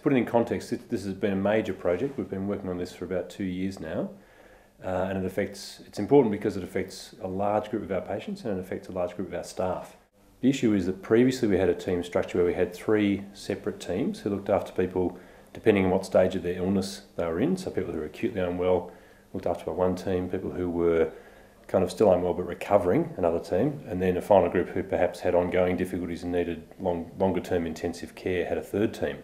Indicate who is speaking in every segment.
Speaker 1: put it in context, this has been a major project. We've been working on this for about 2 years now. And it's important because it affects a large group of our patients and it affects a large group of our staff. The issue is that previously we had a team structure where we had 3 separate teams who looked after people depending on what stage of their illness they were in. So people who were acutely unwell looked after by one team, people who were kind of still unwell but recovering, another team, and then a final group who perhaps had ongoing difficulties and needed longer term intensive care had a third team.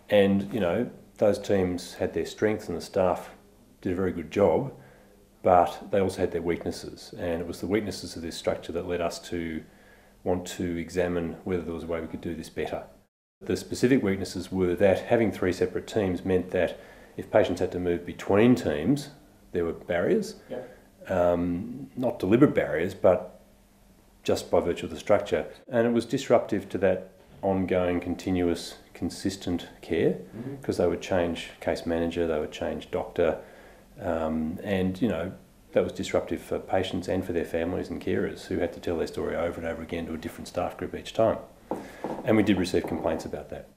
Speaker 1: And, you know, those teams had their strengths and the staff did a very good job, but they also had their weaknesses. And it was the weaknesses of this structure that led us to want to examine whether there was a way we could do this better. The specific weaknesses were that having 3 separate teams meant that if patients had to move between teams, there were barriers. Yeah. Not deliberate barriers, but just by virtue of the structure. And it was disruptive to that ongoing, continuous, consistent care, because they would change case manager, they would change doctor, and, you know, that was disruptive for patients and for their families and carers who had to tell their story over and over again to a different staff group each time. And we did receive complaints about that.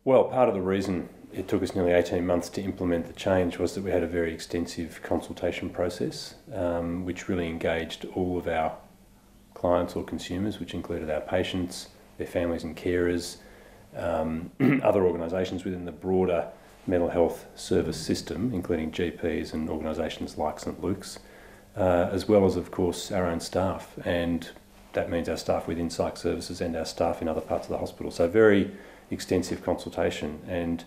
Speaker 1: Well, part of the reason it took us nearly 18 months to implement the change was that we had a very extensive consultation process, which really engaged all of our clients or consumers, which included our patients, their families and carers, other organisations within the broader mental health service system, including GPs and organisations like St Luke's, as well as, of course, our own staff. And that means our staff within psych services and our staff in other parts of the hospital. So very extensive consultation, and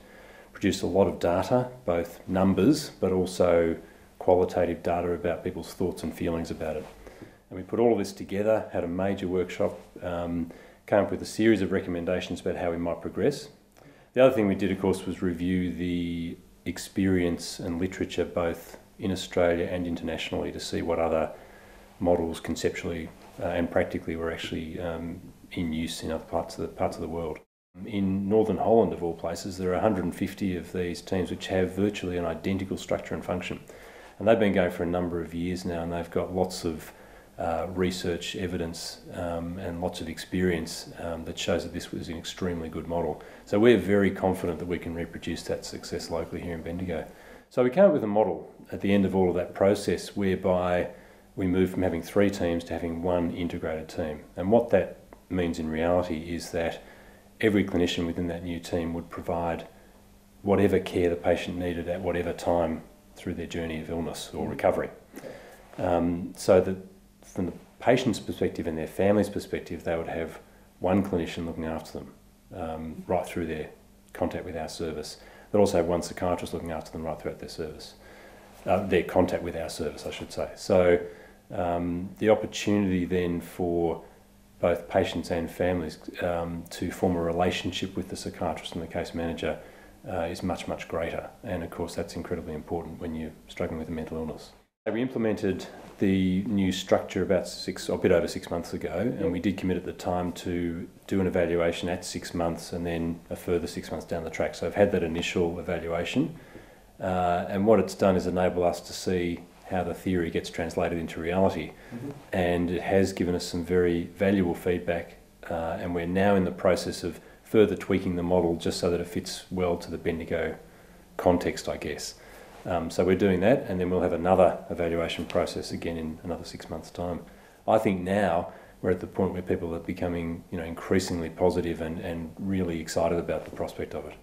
Speaker 1: produced a lot of data, both numbers, but also qualitative data about people's thoughts and feelings about it. And we put all of this together, had a major workshop, came up with a series of recommendations about how we might progress. The other thing we did, of course, was review the experience and literature both in Australia and internationally to see what other models conceptually and practically were actually in use in other parts of the world. In Northern Holland, of all places, there are 150 of these teams which have virtually an identical structure and function. And they've been going for a number of years now, and they've got lots of research evidence and lots of experience that shows that this was an extremely good model. So we're very confident that we can reproduce that success locally here in Bendigo. So we came up with a model at the end of all of that process whereby we moved from having 3 teams to having 1 integrated team. And what that means in reality is that every clinician within that new team would provide whatever care the patient needed at whatever time through their journey of illness or recovery. So that from the patient's perspective and their family's perspective, they would have 1 clinician looking after them right through their contact with our service. They'd also have 1 psychiatrist looking after them right throughout their service, their contact with our service, I should say. So the opportunity then for both patients and families to form a relationship with the psychiatrist and the case manager is much, much greater. And of course, that's incredibly important when you're struggling with a mental illness. We implemented the new structure about a bit over 6 months ago, and we did commit at the time to do an evaluation at 6 months and then a further 6 months down the track. So I've had that initial evaluation, and what it's done is enable us to see how the theory gets translated into reality. And it has given us some very valuable feedback, and we're now in the process of further tweaking the model just so that it fits well to the Bendigo context, I guess. So we're doing that, and then we'll have another evaluation process again in another 6 months' time. I think now we're at the point where people are becoming, you know, increasingly positive and really excited about the prospect of it.